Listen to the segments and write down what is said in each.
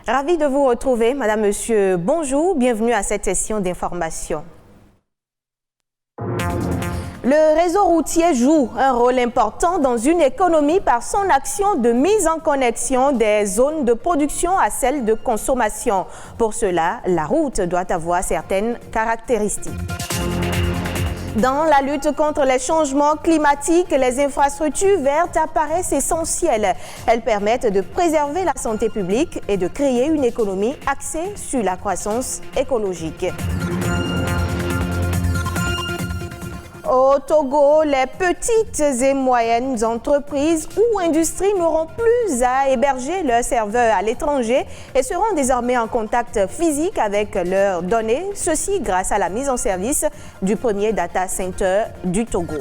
Ravi de vous retrouver, Madame, Monsieur. Bonjour, bienvenue à cette session d'information. Le réseau routier joue un rôle important dans une économie par son action de mise en connexion des zones de production à celles de consommation. Pour cela, la route doit avoir certaines caractéristiques. Dans la lutte contre les changements climatiques, les infrastructures vertes apparaissent essentielles. Elles permettent de préserver la santé publique et de créer une économie axée sur la croissance écologique. Au Togo, les petites et moyennes entreprises ou industries n'auront plus à héberger leurs serveurs à l'étranger et seront désormais en contact physique avec leurs données, ceci grâce à la mise en service du premier data center du Togo.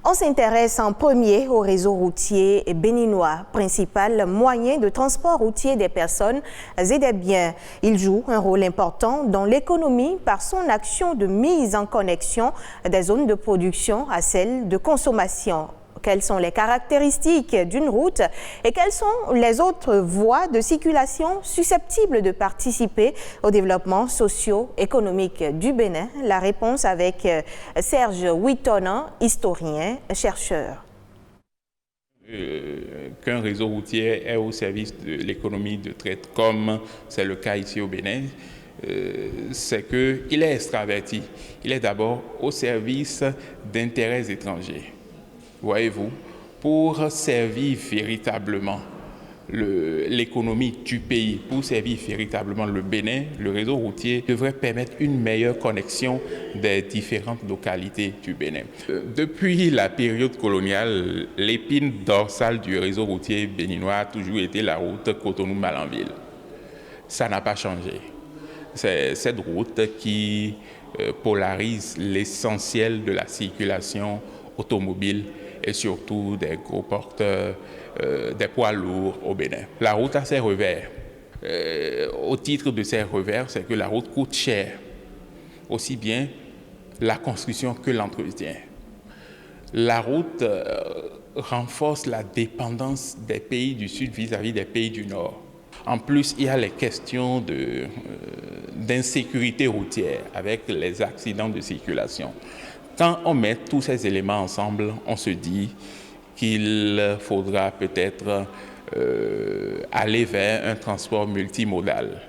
On s'intéresse en premier au réseau routier béninois, principal moyen de transport routier des personnes et des biens. Il joue un rôle important dans l'économie par son action de mise en connexion des zones de production à celles de consommation. Quelles sont les caractéristiques d'une route et quelles sont les autres voies de circulation susceptibles de participer au développement socio-économique du Bénin? La réponse avec Serge Huitona, historien, chercheur. Qu'un réseau routier est au service de l'économie de traite, comme c'est le cas ici au Bénin, c'est qu'il est extraverti. Il est d'abord au service d'intérêts étrangers. Voyez-vous, pour servir véritablement l'économie du pays, pour servir véritablement le Bénin, le réseau routier devrait permettre une meilleure connexion des différentes localités du Bénin. Depuis la période coloniale, l'épine dorsale du réseau routier béninois a toujours été la route Cotonou-Malanville. Ça n'a pas changé. C'est cette route qui polarise l'essentiel de la circulation automobile et surtout des gros porteurs, des poids lourds au Bénin. La route a ses revers. Au titre de ses revers, c'est que la route coûte cher, aussi bien la construction que l'entretien. La route renforce la dépendance des pays du Sud vis-à-vis des pays du Nord. En plus, il y a les questions d'insécurité routière avec les accidents de circulation. Quand on met tous ces éléments ensemble, on se dit qu'il faudra peut-être aller vers un transport multimodal.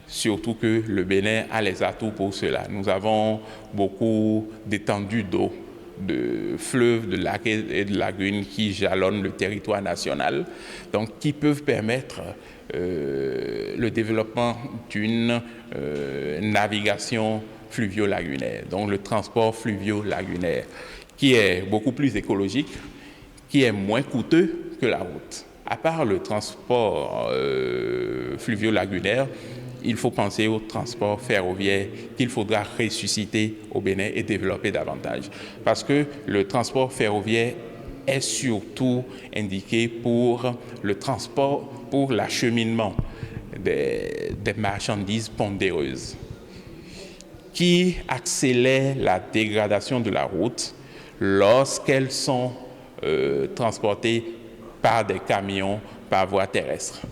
Surtout que le Bénin a les atouts pour cela. Nous avons beaucoup d'étendues d'eau, de fleuves, de lacs et de lagunes qui jalonnent le territoire national, donc qui peuvent permettre le développement d'une navigation fluvio-lagunaire, donc le transport fluvio-lagunaire, qui est beaucoup plus écologique, qui est moins coûteux que la route. À part le transport fluvio-lagunaire, il faut penser au transport ferroviaire qu'il faudra ressusciter au Bénin et développer davantage. Parce que le transport ferroviaire est surtout indiqué pour le transport, pour l'acheminement des marchandises pondéreuses, qui accélère la dégradation de la route lorsqu'elles sont transportées par des camions par voie terrestre.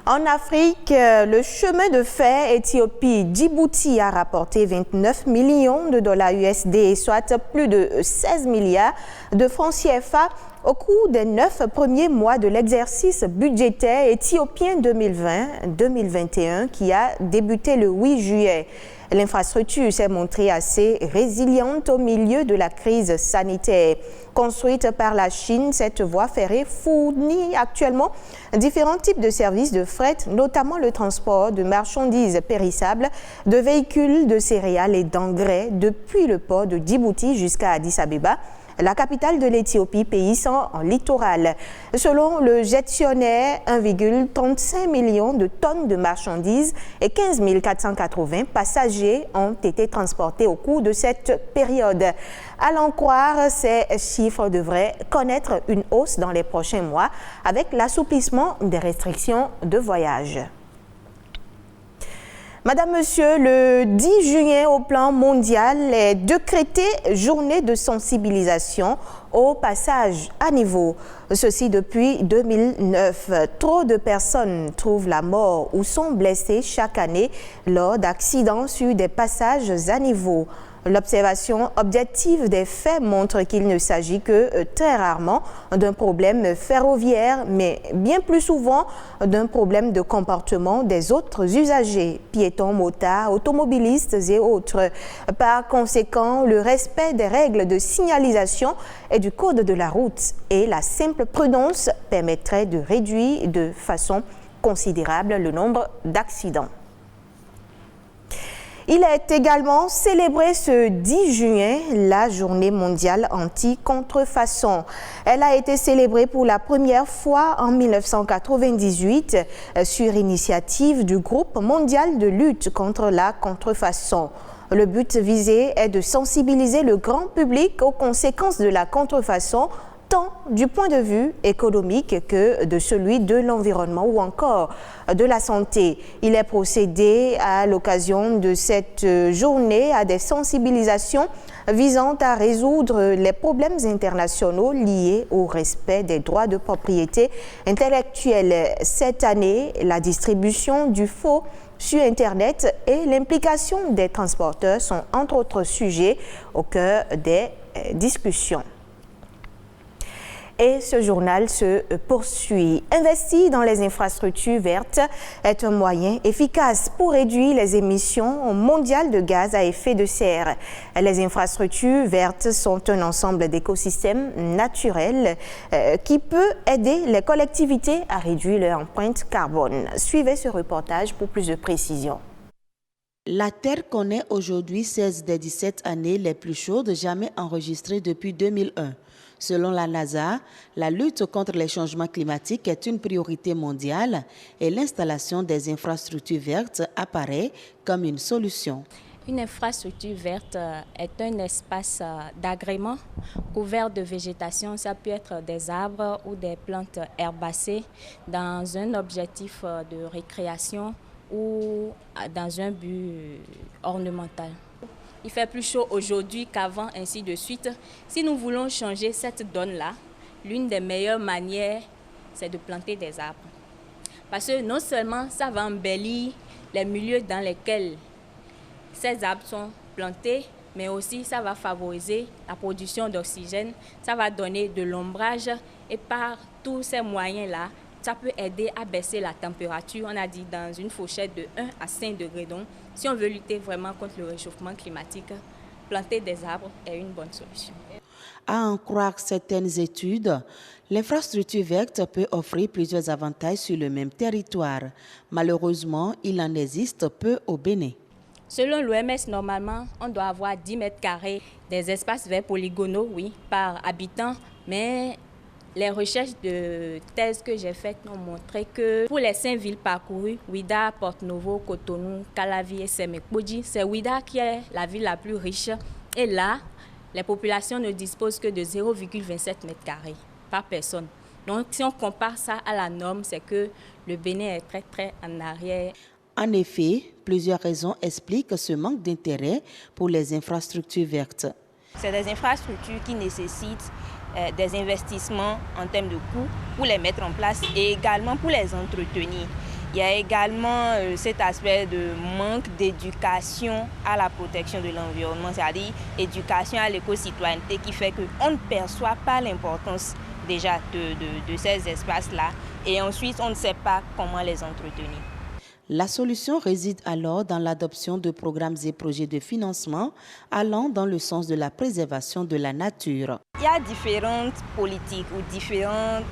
En Afrique, le chemin de fer Éthiopie-Djibouti a rapporté 29 millions de dollars USD, soit plus de 16 milliards de francs CFA au cours des 9 premiers mois de l'exercice budgétaire éthiopien 2020-2021 qui a débuté le 8 juillet. L'infrastructure s'est montrée assez résiliente au milieu de la crise sanitaire. Construite par la Chine, cette voie ferrée fournit actuellement différents types de services de fret, notamment le transport de marchandises périssables, de véhicules, de céréales et d'engrais depuis le port de Djibouti jusqu'à Addis Abeba, la capitale de l'Éthiopie, pays sans littoral. Selon le gestionnaire, 1,35 million de tonnes de marchandises et 15 480 passagers ont été transportés au cours de cette période. À l'en croire, ces chiffres devraient connaître une hausse dans les prochains mois avec l'assouplissement des restrictions de voyage. Madame, Monsieur, le 10 juin au plan mondial est décrété journée de sensibilisation au passage à niveau. Ceci depuis 2009. Trop de personnes trouvent la mort ou sont blessées chaque année lors d'accidents sur des passages à niveau. L'observation objective des faits montre qu'il ne s'agit que très rarement d'un problème ferroviaire, mais bien plus souvent d'un problème de comportement des autres usagers, piétons, motards, automobilistes et autres. Par conséquent, le respect des règles de signalisation et du code de la route et la simple prudence permettraient de réduire de façon considérable le nombre d'accidents. Il est également célébré ce 10 juin la journée mondiale anti-contrefaçon. Elle a été célébrée pour la première fois en 1998 sur initiative du groupe mondial de lutte contre la contrefaçon. Le but visé est de sensibiliser le grand public aux conséquences de la contrefaçon, tant du point de vue économique que de celui de l'environnement ou encore de la santé. Il est procédé à l'occasion de cette journée à des sensibilisations visant à résoudre les problèmes internationaux liés au respect des droits de propriété intellectuelle. Cette année, la distribution du faux sur Internet et l'implication des transporteurs sont entre autres sujets au cœur des discussions. Et ce journal se poursuit. Investir dans les infrastructures vertes est un moyen efficace pour réduire les émissions mondiales de gaz à effet de serre. Les infrastructures vertes sont un ensemble d'écosystèmes naturels qui peut aider les collectivités à réduire leur empreinte carbone. Suivez ce reportage pour plus de précisions. La Terre connaît aujourd'hui 16 des 17 années les plus chaudes jamais enregistrées depuis 2001. Selon la NASA, la lutte contre les changements climatiques est une priorité mondiale et l'installation des infrastructures vertes apparaît comme une solution. Une infrastructure verte est un espace d'agrément couvert de végétation. Ça peut être des arbres ou des plantes herbacées dans un objectif de récréation ou dans un but ornemental. Il fait plus chaud aujourd'hui qu'avant, ainsi de suite. Si nous voulons changer cette donne-là, l'une des meilleures manières, c'est de planter des arbres. Parce que non seulement ça va embellir les milieux dans lesquels ces arbres sont plantés, mais aussi ça va favoriser la production d'oxygène, ça va donner de l'ombrage et par tous ces moyens-là, ça peut aider à baisser la température, on a dit dans une fourchette de 1 à 5 degrés. Donc, si on veut lutter vraiment contre le réchauffement climatique, planter des arbres est une bonne solution. À en croire certaines études, l'infrastructure verte peut offrir plusieurs avantages sur le même territoire. Malheureusement, il en existe peu au Bénin. Selon l'OMS, normalement, on doit avoir 10 mètres carrés des espaces verts polygonaux, oui, par habitant, mais les recherches de thèse que j'ai faites ont montré que pour les 5 villes parcourues, Ouidah, Porto-Novo, Cotonou, Calavi et Sémékodi, c'est Ouidah qui est la ville la plus riche. Et là, les populations ne disposent que de 0,27 mètres carrés par personne. Donc, si on compare ça à la norme, c'est que le Bénin est très en arrière. En effet, plusieurs raisons expliquent ce manque d'intérêt pour les infrastructures vertes. C'est des infrastructures qui nécessitent des investissements en termes de coûts pour les mettre en place et également pour les entretenir. Il y a également cet aspect de manque d'éducation à la protection de l'environnement, c'est-à-dire éducation à l'éco-citoyenneté qui fait qu'on ne perçoit pas l'importance déjà de ces espaces-là et ensuite on ne sait pas comment les entretenir. La solution réside alors dans l'adoption de programmes et projets de financement allant dans le sens de la préservation de la nature. Il y a différentes politiques ou différentes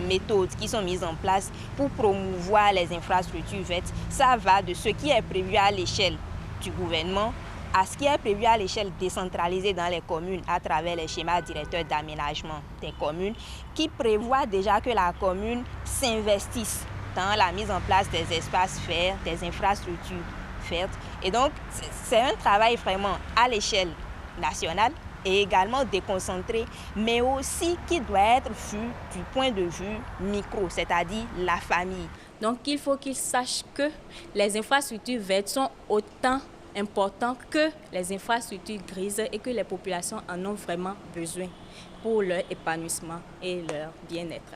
méthodes qui sont mises en place pour promouvoir les infrastructures vertes. Ça va de ce qui est prévu à l'échelle du gouvernement à ce qui est prévu à l'échelle décentralisée dans les communes à travers les schémas directeurs d'aménagement des communes qui prévoient déjà que la commune s'investisse dans la mise en place des espaces verts, des infrastructures vertes. Et donc, c'est un travail vraiment à l'échelle nationale, et également déconcentré, mais aussi qui doit être vu du point de vue micro, c'est-à-dire la famille. Donc il faut qu'ils sachent que les infrastructures vertes sont autant importantes que les infrastructures grises et que les populations en ont vraiment besoin pour leur épanouissement et leur bien-être.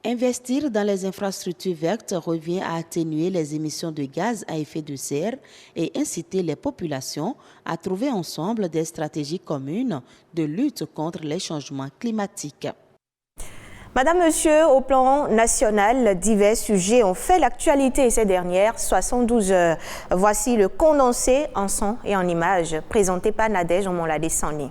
Investir dans les infrastructures vertes revient à atténuer les émissions de gaz à effet de serre et inciter les populations à trouver ensemble des stratégies communes de lutte contre les changements climatiques. Madame, Monsieur, au plan national, divers sujets ont fait l'actualité ces dernières 72 heures. Voici le condensé en son et en images présenté par Nadège Omonladé-Sané.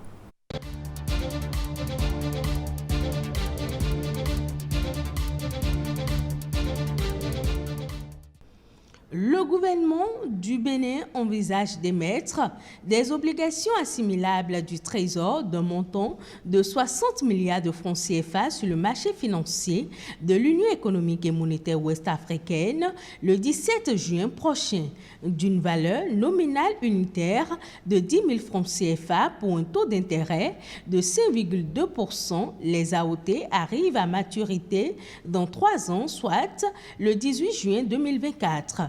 Le gouvernement du Bénin envisage d'émettre des obligations assimilables du Trésor d'un montant de 60 milliards de francs CFA sur le marché financier de l'Union économique et monétaire ouest-africaine le 17 juin prochain, d'une valeur nominale unitaire de 10 000 francs CFA pour un taux d'intérêt de 5,2%. Les AOT arrivent à maturité dans 3 ans, soit le 18 juin 2024.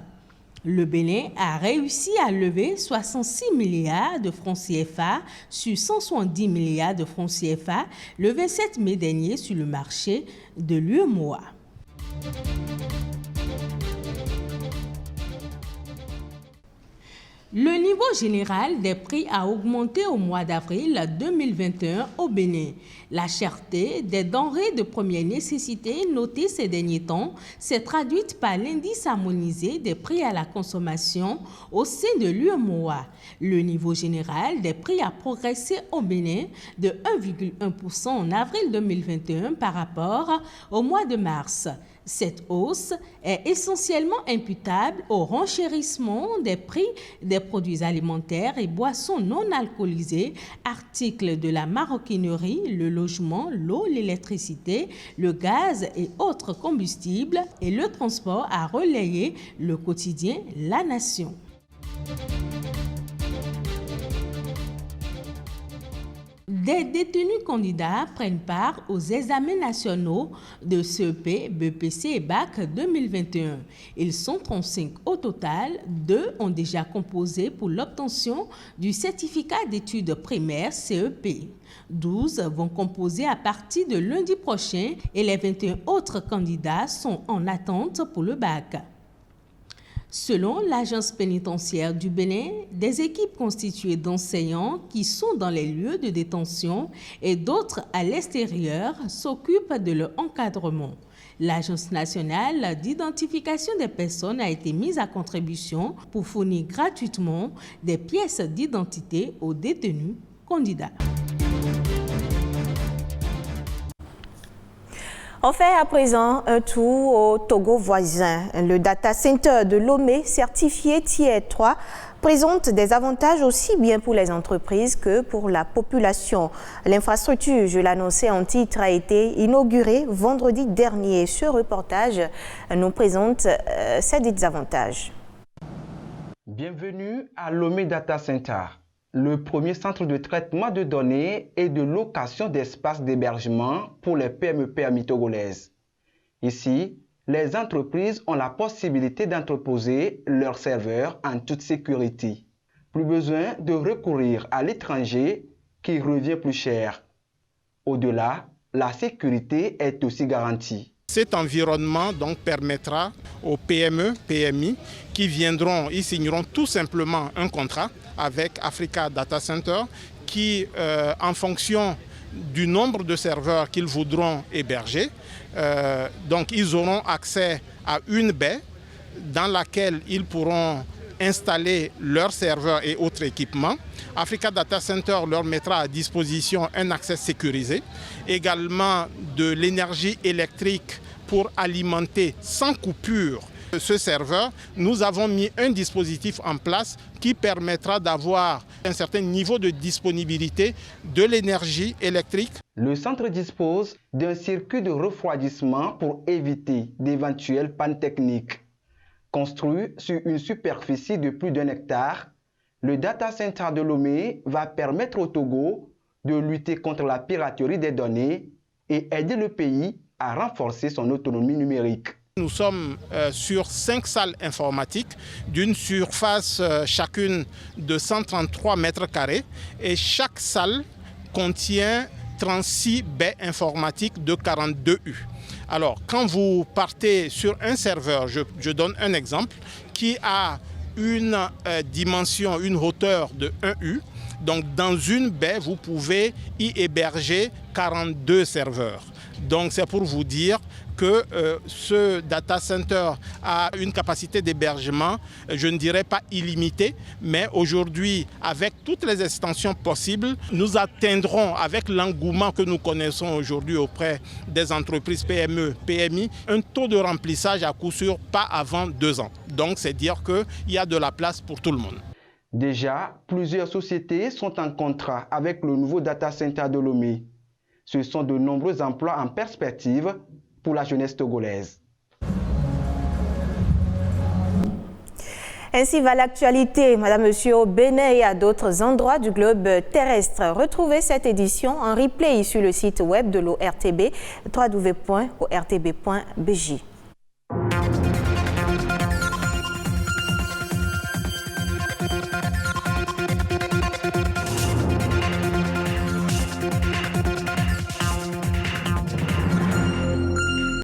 Le Bénin a réussi à lever 66 milliards de francs CFA sur 170 milliards de francs CFA le 27 mai dernier sur le marché de l'UEMOA. Le niveau général des prix a augmenté au mois d'avril 2021 au Bénin. La cherté des denrées de première nécessité notée ces derniers temps s'est traduite par l'indice harmonisé des prix à la consommation au sein de l'UEMOA. Le niveau général des prix a progressé au Bénin de 1,1% en avril 2021 par rapport au mois de mars. Cette hausse est essentiellement imputable au renchérissement des prix des produits alimentaires et boissons non alcoolisées, articles de la maroquinerie, le logement, l'eau, l'électricité, le gaz et autres combustibles, et le transport a relayé le quotidien La Nation. Des détenus candidats prennent part aux examens nationaux de CEP, BEPC et BAC 2021. Ils sont 35 au total. 2 ont déjà composé pour l'obtention du certificat d'études primaires CEP. 12 vont composer à partir de lundi prochain et les 21 autres candidats sont en attente pour le BAC. Selon l'agence pénitentiaire du Bénin, des équipes constituées d'enseignants qui sont dans les lieux de détention et d'autres à l'extérieur s'occupent de leur encadrement. L'Agence nationale d'identification des personnes a été mise à contribution pour fournir gratuitement des pièces d'identité aux détenus candidats. On fait à présent un tour au Togo voisin. Le data center de Lomé, certifié Tier 3, présente des avantages aussi bien pour les entreprises que pour la population. L'infrastructure, je l'annonçais en titre, a été inaugurée vendredi dernier. Ce reportage nous présente ces dits avantages. Bienvenue à Lomé Data Center, le premier centre de traitement de données et de location d'espaces d'hébergement pour les PME togolaises. Ici, les entreprises ont la possibilité d'entreposer leurs serveurs en toute sécurité. Plus besoin de recourir à l'étranger qui revient plus cher. Au-delà, la sécurité est aussi garantie. Cet environnement donc permettra aux PME, PMI qui viendront, ils signeront tout simplement un contrat avec Africa Data Center qui, en fonction du nombre de serveurs qu'ils voudront héberger, donc ils auront accès à une baie dans laquelle ils pourront installer leurs serveurs et autres équipements. Africa Data Center leur mettra à disposition un accès sécurisé, également de l'énergie électrique pour alimenter sans coupure ce serveur. Nous avons mis un dispositif en place qui permettra d'avoir un certain niveau de disponibilité de l'énergie électrique. Le centre dispose d'un circuit de refroidissement pour éviter d'éventuelles pannes techniques. Construit sur une superficie de plus d'1 hectare, le data center de Lomé va permettre au Togo de lutter contre la piraterie des données et aider le pays à renforcer son autonomie numérique. Nous sommes sur 5 salles informatiques d'une surface chacune de 133 mètres carrés et chaque salle contient 36 baies informatiques de 42 U. Alors, quand vous partez sur un serveur, je donne un exemple, qui a une dimension, une hauteur de 1 U, donc dans une baie, vous pouvez y héberger 42 serveurs. Donc c'est pour vous dire que ce data center a une capacité d'hébergement, je ne dirais pas illimitée, mais aujourd'hui, avec toutes les extensions possibles, nous atteindrons, avec l'engouement que nous connaissons aujourd'hui auprès des entreprises PME, PMI, un taux de remplissage à coup sûr pas avant 2 ans. Donc c'est dire qu'il y a de la place pour tout le monde. Déjà, plusieurs sociétés sont en contrat avec le nouveau data center de Lomé. Ce sont de nombreux emplois en perspective pour la jeunesse togolaise. Ainsi va l'actualité, Madame, Monsieur, au Bénin et à d'autres endroits du globe terrestre. Retrouvez cette édition en replay sur le site web de l'ORTB, www.ortb.bj.